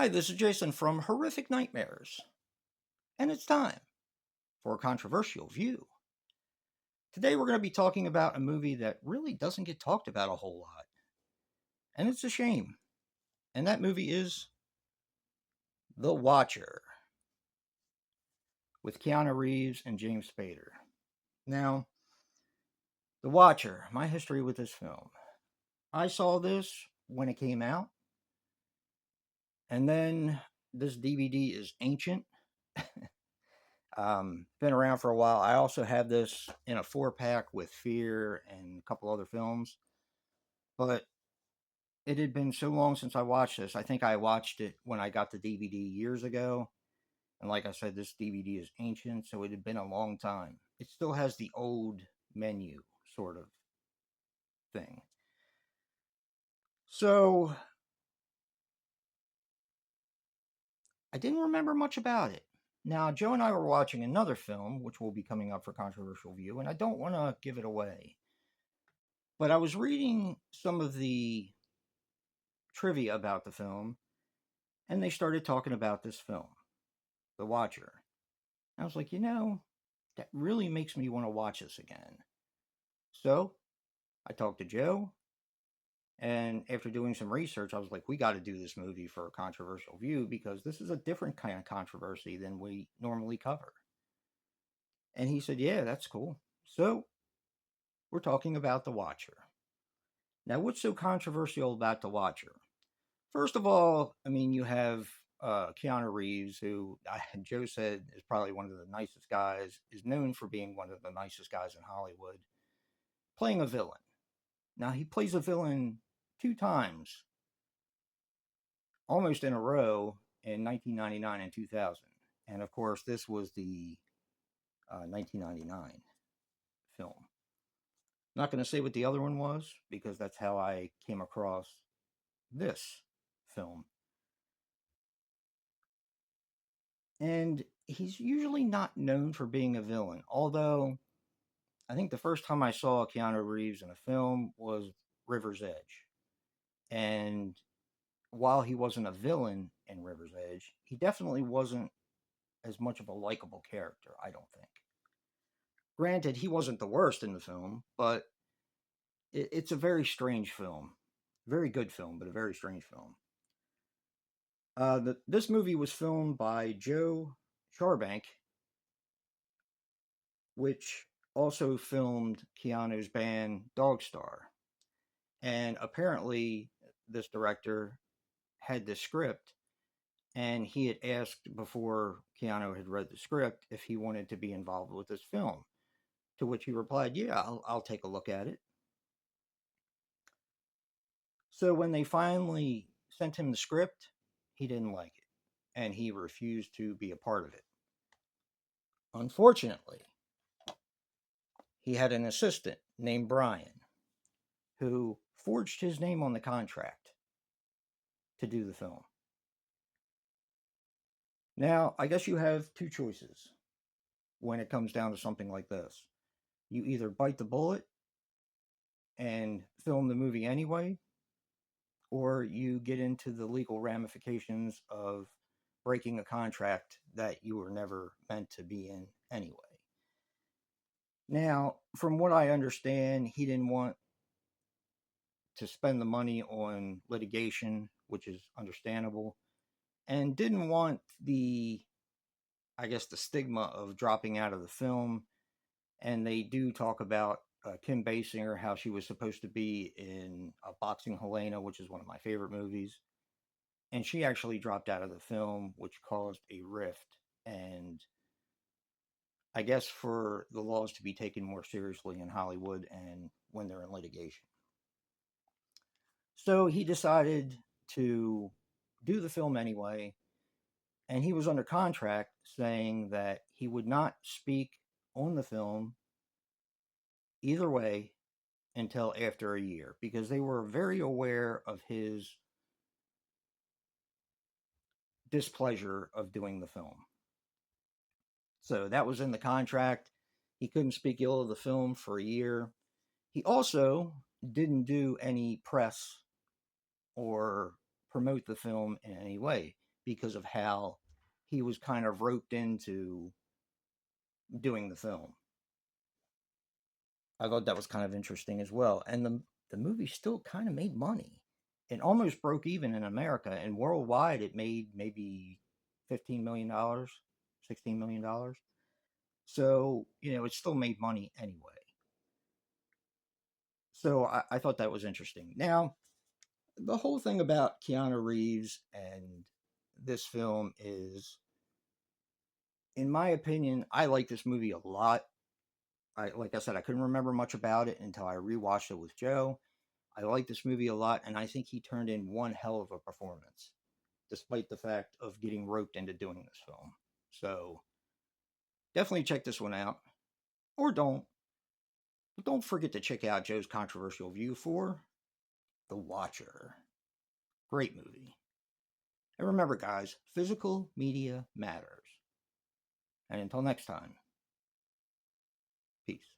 Hi, this is Jason from Horrific Nightmares, and it's time for a controversial view. Today we're going to be talking about a movie that really doesn't get talked about a whole lot, and it's a shame. And that movie is The Watcher with Keanu Reeves and James Spader. Now, The Watcher, my history with this film. I saw this when it came out, and then this DVD is ancient. Been around for a while. I also have this in a 4-pack with Fear and a couple other films. But it had been so long since I watched this. I think I watched it when I got the DVD years ago. And like I said, this DVD is ancient, so it had been a long time. It still has the old menu sort of thing. So I didn't remember much about it. Now, Joe and I were watching another film, which will be coming up for controversial view, and I don't want to give it away. But I was reading some of the trivia about the film, and they started talking about this film, The Watcher. I was like, that really makes me want to watch this again. So I talked to Joe, and after doing some research, I was like, we got to do this movie for a controversial view because this is a different kind of controversy than we normally cover. And he said, yeah, that's cool. So we're talking about The Watcher. Now, what's so controversial about The Watcher? First of all, I mean, you have Keanu Reeves, who Joe said is probably one of the nicest guys, is known for being one of the nicest guys in Hollywood, playing a villain. Now, he plays a villain two times, almost in a row, in 1999 and 2000. And of course, this was the 1999 film. Not going to say what the other one was because that's how I came across this film. And he's usually not known for being a villain, although I think the first time I saw Keanu Reeves in a film was River's Edge. And while he wasn't a villain in River's Edge, he definitely wasn't as much of a likable character, I don't think. Granted, he wasn't the worst in the film, but it's a very strange film. Very good film, but a very strange film. This movie was filmed by Joe Charbank, which also filmed Keanu's band Dogstar. And apparently, this director had the script, and he had asked before Keanu had read the script if he wanted to be involved with this film. To which he replied, yeah, I'll take a look at it. So when they finally sent him the script, he didn't like it, and he refused to be a part of it. Unfortunately, he had an assistant named Brian who forged his name on the contract to do the film. Now, I guess you have two choices when it comes down to something like this. You either bite the bullet and film the movie anyway, or you get into the legal ramifications of breaking a contract that you were never meant to be in anyway. Now, from what I understand, he didn't want to spend the money on litigation, which is understandable, and didn't want the stigma of dropping out of the film. And they do talk about Kim Basinger, how she was supposed to be in Boxing Helena, which is one of my favorite movies. And she actually dropped out of the film, which caused a rift. And I guess for the laws to be taken more seriously in Hollywood and when they're in litigation. So he decided to do the film anyway. And he was under contract saying that he would not speak on the film either way until after a year because they were very aware of his displeasure of doing the film. So that was in the contract. He couldn't speak ill of the film for a year. He also didn't do any press or promote the film in any way. because of how he was kind of roped into doing the film. I thought that was kind of interesting as well. And the movie still kind of made money. It almost broke even in America, and worldwide it made maybe $15 million, $16 million. So, it still made money anyway. So I thought that was interesting. Now, the whole thing about Keanu Reeves and this film is, in my opinion, I like this movie a lot. Like I said, I couldn't remember much about it until I rewatched it with Joe. I like this movie a lot, and I think he turned in one hell of a performance, despite the fact of getting roped into doing this film. So definitely check this one out, or don't. But don't forget to check out Joe's controversial view for The Watcher. Great movie. And remember, guys, physical media matters. And until next time, peace.